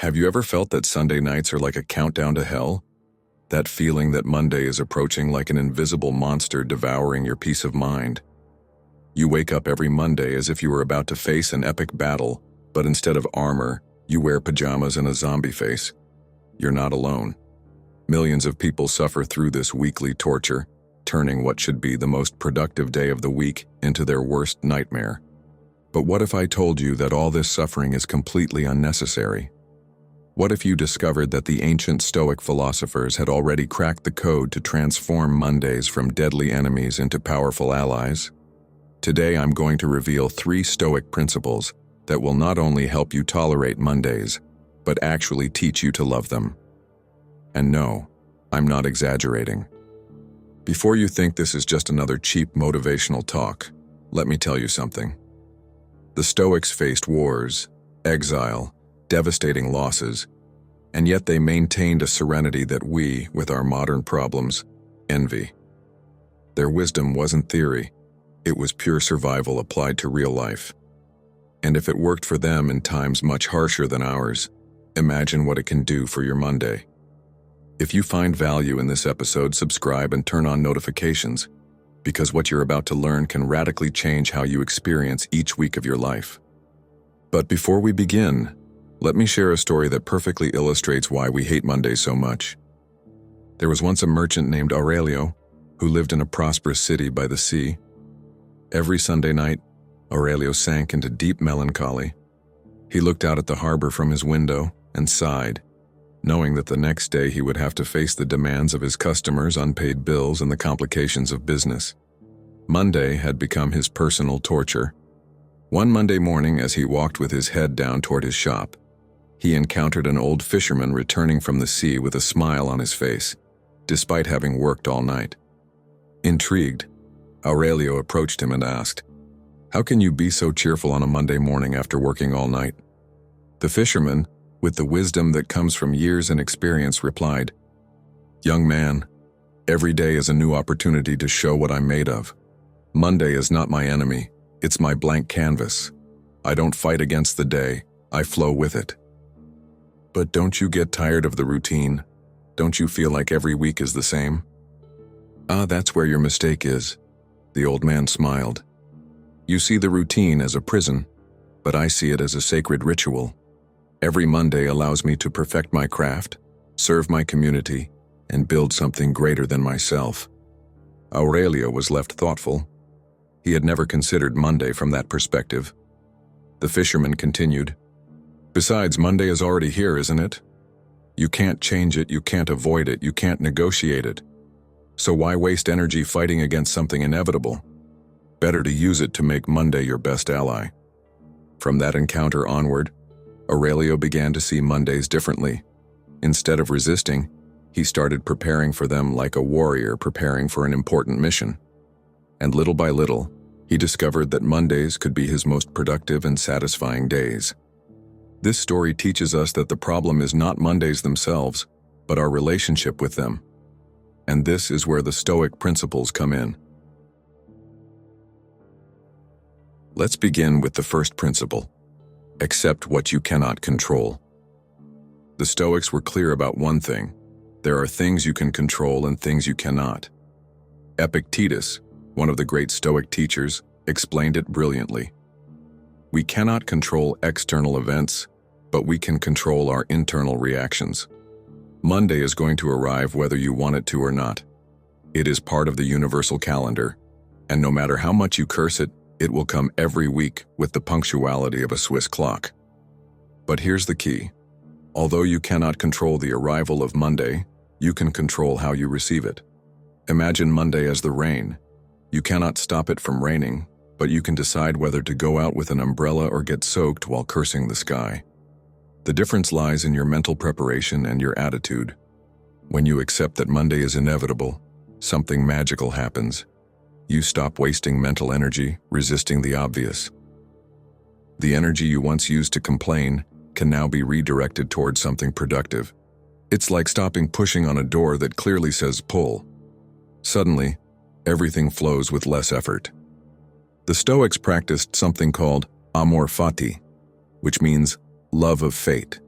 Have you ever felt that Sunday nights are like a countdown to hell? That feeling that Monday is approaching like an invisible monster devouring your peace of mind. You wake up every Monday as if you were about to face an epic battle, but instead of armor, you wear pajamas and a zombie face. You're not alone. Millions of people suffer through this weekly torture, turning what should be the most productive day of the week into their worst nightmare. But what if I told you that all this suffering is completely unnecessary? What if you discovered that the ancient Stoic philosophers had already cracked the code to transform Mondays from deadly enemies into powerful allies? Today I'm going to reveal 3 Stoic principles that will not only help you tolerate Mondays, but actually teach you to love them. And no, I'm not exaggerating. Before you think this is just another cheap motivational talk, let me tell you something. The Stoics faced wars, exile, devastating losses, and yet they maintained a serenity that we, with our modern problems, envy. Their wisdom wasn't theory, it was pure survival applied to real life. And if it worked for them in times much harsher than ours, imagine what it can do for your Monday. If you find value in this episode, subscribe and turn on notifications, because what you're about to learn can radically change how you experience each week of your life. But before we begin, let me share a story that perfectly illustrates why we hate Mondays so much. There was once a merchant named Aurelio who lived in a prosperous city by the sea. Every Sunday night, Aurelio sank into deep melancholy. He looked out at the harbor from his window and sighed, knowing that the next day he would have to face the demands of his customers, unpaid bills, and the complications of business. Monday had become his personal torture. One Monday morning, as he walked with his head down toward his shop, he encountered an old fisherman returning from the sea with a smile on his face, despite having worked all night. Intrigued, Aurelio approached him and asked, "How can you be so cheerful on a Monday morning after working all night?" The fisherman, with the wisdom that comes from years and experience, replied, "Young man, every day is a new opportunity to show what I'm made of. Monday is not my enemy, it's my blank canvas. I don't fight against the day, I flow with it." But don't you get tired of the routine? Don't you feel like every week is the same? That's where your mistake is. The old man smiled. You see the routine as a prison, but I see it as a sacred ritual. Every Monday allows me to perfect my craft, serve my community, and build something greater than myself. Aurelio was left thoughtful. He had never considered Monday from that perspective. The fisherman continued, "Besides, Monday is already here, isn't it? You can't change it, you can't avoid it, you can't negotiate it. So why waste energy fighting against something inevitable? Better to use it to make Monday your best ally." From that encounter onward, Aurelio began to see Mondays differently. Instead of resisting, he started preparing for them like a warrior preparing for an important mission. And little by little, he discovered that Mondays could be his most productive and satisfying days. This story teaches us that the problem is not Mondays themselves, but our relationship with them. And this is where the Stoic principles come in. Let's begin with the first principle. Accept what you cannot control. The Stoics were clear about one thing. There are things you can control and things you cannot. Epictetus, one of the great Stoic teachers, explained it brilliantly. We cannot control external events, but we can control our internal reactions. Monday is going to arrive whether you want it to or not. It is part of the universal calendar, and no matter how much you curse it, it will come every week with the punctuality of a Swiss clock. But here's the key. Although you cannot control the arrival of Monday, you can control how you receive it. Imagine Monday as the rain. You cannot stop it from raining, but you can decide whether to go out with an umbrella or get soaked while cursing the sky. The difference lies in your mental preparation and your attitude. When you accept that Monday is inevitable, something magical happens. You stop wasting mental energy resisting the obvious. The energy you once used to complain can now be redirected towards something productive. It's like stopping pushing on a door that clearly says pull. Suddenly, everything flows with less effort. The Stoics practiced something called amor fati, which means love of fate.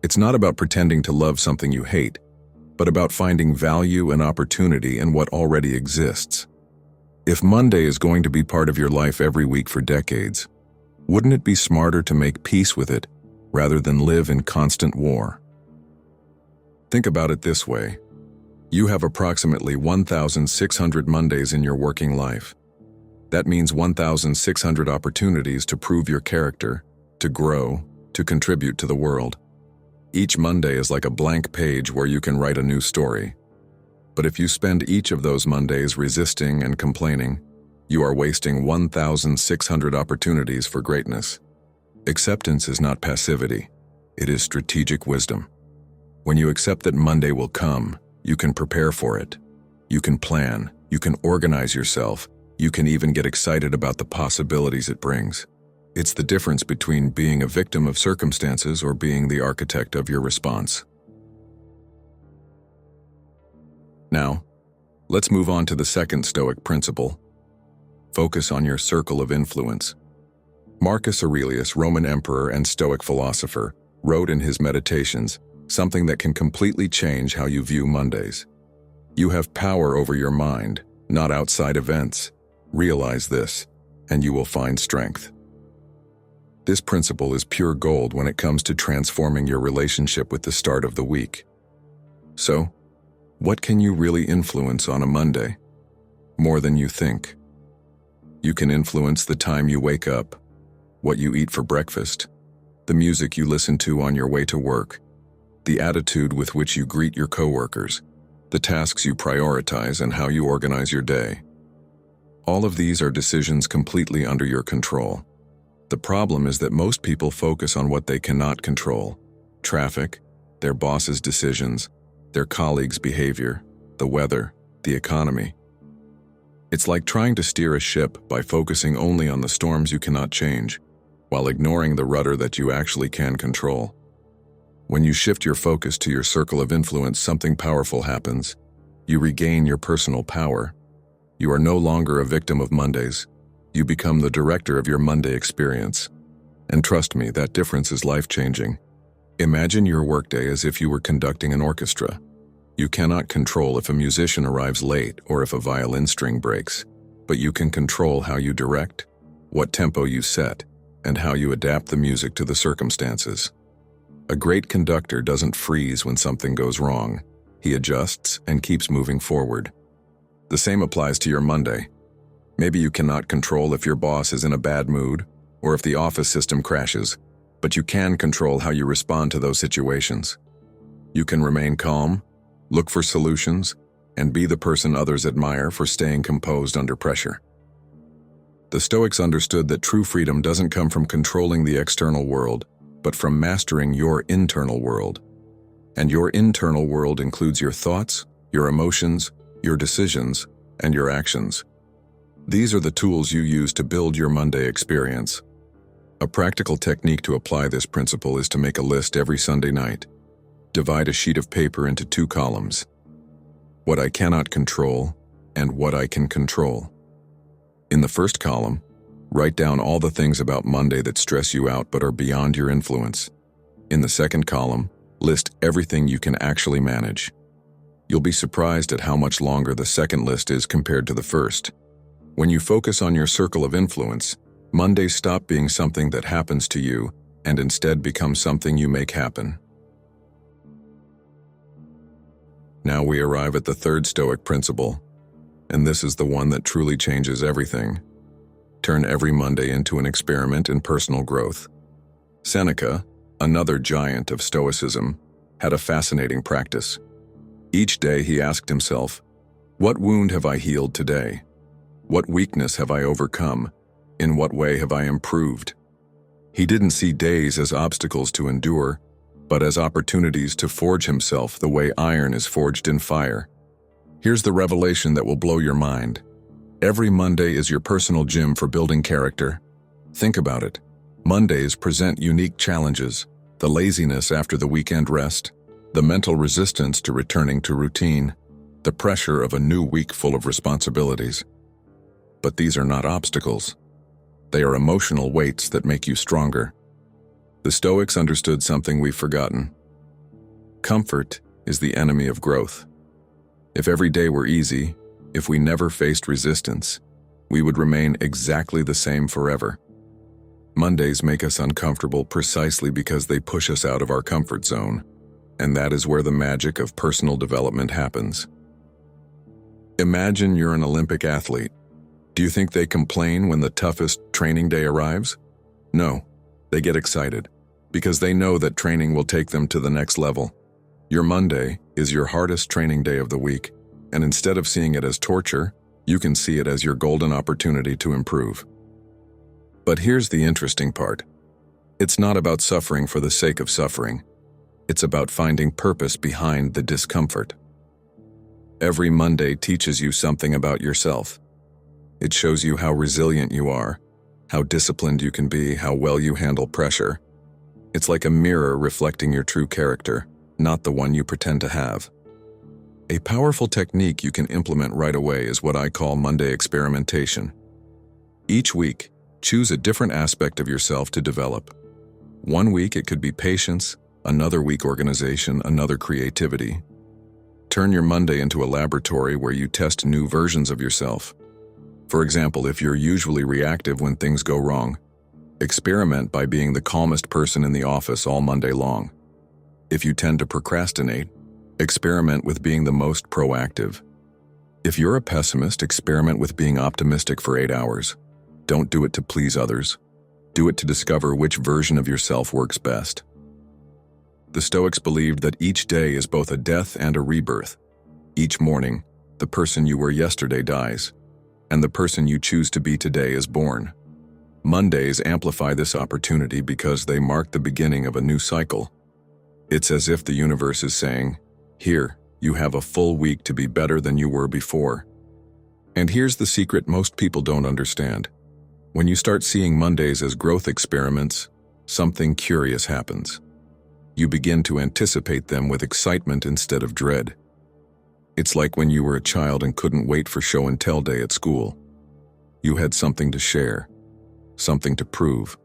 It's not about pretending to love something you hate, but about finding value and opportunity in what already exists. If Monday is going to be part of your life every week for decades, wouldn't it be smarter to make peace with it rather than live in constant war? Think about it this way. You have approximately 1,600 Mondays in your working life. That means 1,600 opportunities to prove your character, to grow, to contribute to the world. Each Monday is like a blank page where you can write a new story. But if you spend each of those Mondays resisting and complaining, you are wasting 1,600 opportunities for greatness. Acceptance is not passivity. It is strategic wisdom. When you accept that Monday will come, you can prepare for it. You can plan. You can organize yourself. You can even get excited about the possibilities it brings. It's the difference between being a victim of circumstances or being the architect of your response. Now, let's move on to the second Stoic principle. Focus on your circle of influence. Marcus Aurelius, Roman emperor and Stoic philosopher, wrote in his Meditations something that can completely change how you view Mondays. You have power over your mind, not outside events. Realize this, and you will find strength. This principle is pure gold when it comes to transforming your relationship with the start of the week. So, what can you really influence on a Monday? More than you think. You can influence the time you wake up, what you eat for breakfast, the music you listen to on your way to work, the attitude with which you greet your coworkers, the tasks you prioritize, and how you organize your day. All of these are decisions completely under your control. The problem is that most people focus on what they cannot control: traffic, their boss's decisions, their colleagues' behavior, the weather, the economy. It's like trying to steer a ship by focusing only on the storms you cannot change, while ignoring the rudder that you actually can control. When you shift your focus to your circle of influence, something powerful happens. You regain your personal power. You are no longer a victim of Mondays. You become the director of your Monday experience. And trust me, that difference is life-changing. Imagine your workday as if you were conducting an orchestra. You cannot control if a musician arrives late or if a violin string breaks, but you can control how you direct, what tempo you set, and how you adapt the music to the circumstances. A great conductor doesn't freeze when something goes wrong. He adjusts and keeps moving forward. The same applies to your Monday. Maybe you cannot control if your boss is in a bad mood or if the office system crashes, but you can control how you respond to those situations. You can remain calm, look for solutions, and be the person others admire for staying composed under pressure. The Stoics understood that true freedom doesn't come from controlling the external world, but from mastering your internal world. And your internal world includes your thoughts, your emotions, your decisions, and your actions. These are the tools you use to build your Monday experience. A practical technique to apply this principle is to make a list every Sunday night. Divide a sheet of paper into 2 columns: what I cannot control and what I can control. In the first column, write down all the things about Monday that stress you out but are beyond your influence. In the second column, list everything you can actually manage. You'll be surprised at how much longer the second list is compared to the first. When you focus on your circle of influence, Mondays stop being something that happens to you and instead become something you make happen. Now we arrive at the third Stoic principle, and this is the one that truly changes everything. Turn every Monday into an experiment in personal growth. Seneca, another giant of Stoicism, had a fascinating practice. Each day he asked himself, "What wound have I healed today? What weakness have I overcome? In what way have I improved?" He didn't see days as obstacles to endure, but as opportunities to forge himself the way iron is forged in fire. Here's the revelation that will blow your mind. Every Monday is your personal gym for building character. Think about it. Mondays present unique challenges: the laziness after the weekend rest, the mental resistance to returning to routine, the pressure of a new week full of responsibilities. But these are not obstacles. They are emotional weights that make you stronger. The Stoics understood something we've forgotten. Comfort is the enemy of growth. If every day were easy, if we never faced resistance, we would remain exactly the same forever. Mondays make us uncomfortable precisely because they push us out of our comfort zone, and that is where the magic of personal development happens. Imagine you're an Olympic athlete. Do you think they complain when the toughest training day arrives? No, they get excited, because they know that training will take them to the next level. Your Monday is your hardest training day of the week, and instead of seeing it as torture, you can see it as your golden opportunity to improve. But here's the interesting part. It's not about suffering for the sake of suffering. It's about finding purpose behind the discomfort. Every Monday teaches you something about yourself. It shows you how resilient you are, how disciplined you can be, how well you handle pressure. It's like a mirror reflecting your true character, not the one you pretend to have. A powerful technique you can implement right away is what I call Monday experimentation. Each week, choose a different aspect of yourself to develop. One week it could be patience, another week organization, another creativity. Turn your Monday into a laboratory where you test new versions of yourself. For example, if you're usually reactive when things go wrong, experiment by being the calmest person in the office all Monday long. If you tend to procrastinate, experiment with being the most proactive. If you're a pessimist, experiment with being optimistic for 8 hours. Don't do it to please others. Do it to discover which version of yourself works best. The Stoics believed that each day is both a death and a rebirth. Each morning, the person you were yesterday dies, and the person you choose to be today is born. Mondays amplify this opportunity because they mark the beginning of a new cycle. It's as if the universe is saying, "Here, you have a full week to be better than you were before." And here's the secret most people don't understand. When you start seeing Mondays as growth experiments, something curious happens. You begin to anticipate them with excitement instead of dread. It's like when you were a child and couldn't wait for show and tell day at school. You had something to share, something to prove.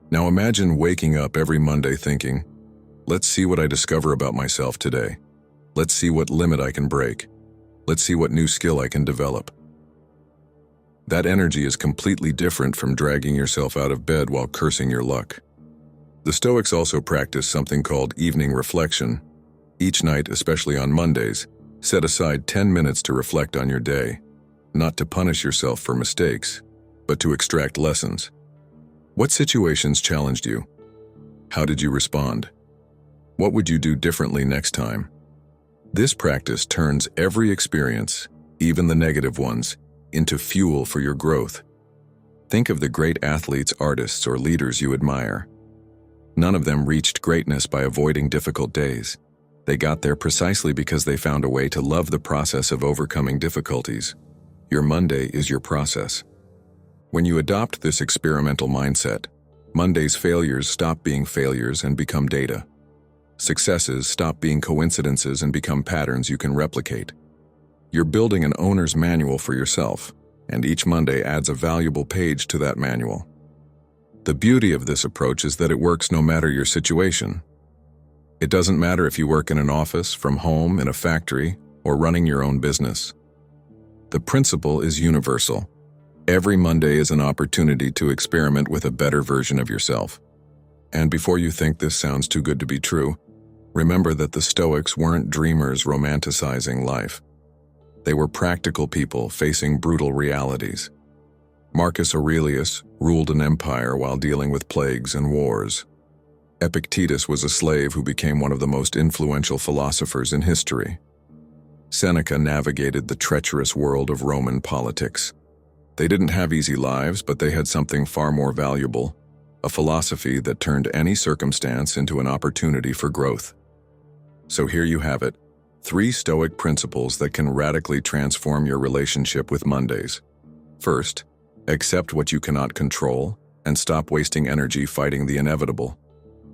Now imagine waking up every Monday thinking, "Let's see what I discover about myself today. Let's see what limit I can break. Let's see what new skill I can develop." That energy is completely different from dragging yourself out of bed while cursing your luck. The Stoics also practice something called evening reflection. Each night, especially on Mondays, set aside 10 minutes to reflect on your day, not to punish yourself for mistakes, but to extract lessons. What situations challenged you? How did you respond? What would you do differently next time? This practice turns every experience, even the negative ones, into fuel for your growth. Think of the great athletes, artists, or leaders you admire. None of them reached greatness by avoiding difficult days. They got there precisely because they found a way to love the process of overcoming difficulties. Your Monday is your process. When you adopt this experimental mindset, Monday's failures stop being failures and become data. Successes stop being coincidences and become patterns you can replicate. You're building an owner's manual for yourself, and each Monday adds a valuable page to that manual. The beauty of this approach is that it works no matter your situation. It doesn't matter if you work in an office, from home, in a factory, or running your own business. The principle is universal. Every Monday is an opportunity to experiment with a better version of yourself. And before you think this sounds too good to be true, remember that the Stoics weren't dreamers romanticizing life. They were practical people facing brutal realities. Marcus Aurelius ruled an empire while dealing with plagues and wars. Epictetus was a slave who became one of the most influential philosophers in history. Seneca navigated the treacherous world of Roman politics. They didn't have easy lives, but they had something far more valuable, a philosophy that turned any circumstance into an opportunity for growth. So here you have it, 3 Stoic principles that can radically transform your relationship with Mondays. First, accept what you cannot control and stop wasting energy fighting the inevitable.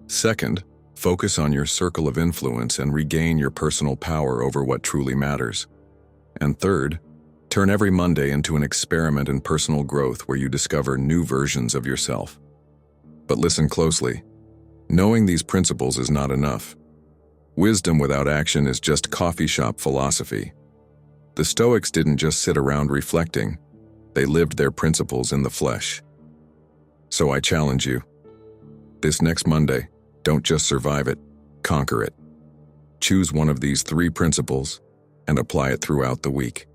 Second, focus on your circle of influence and regain your personal power over what truly matters. And third, turn every Monday into an experiment in personal growth where you discover new versions of yourself. But listen closely. Knowing these principles is not enough. Wisdom without action is just coffee shop philosophy. The Stoics didn't just sit around reflecting, they lived their principles in the flesh. So I challenge you. This next Monday, don't just survive it, conquer it. Choose one of these 3 principles and apply it throughout the week.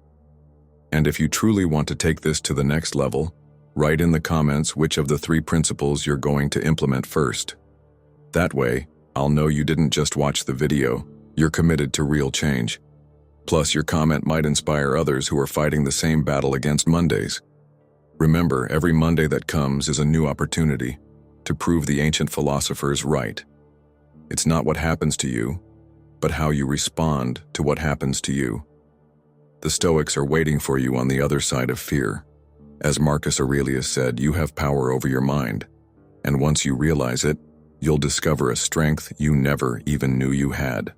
And if you truly want to take this to the next level, write in the comments which of the 3 principles you're going to implement first. That way, I'll know you didn't just watch the video, you're committed to real change. Plus, your comment might inspire others who are fighting the same battle against Mondays. Remember, every Monday that comes is a new opportunity to prove the ancient philosophers right. It's not what happens to you, but how you respond to what happens to you. The Stoics are waiting for you on the other side of fear. As Marcus Aurelius said, you have power over your mind, and once you realize it, you'll discover a strength you never even knew you had.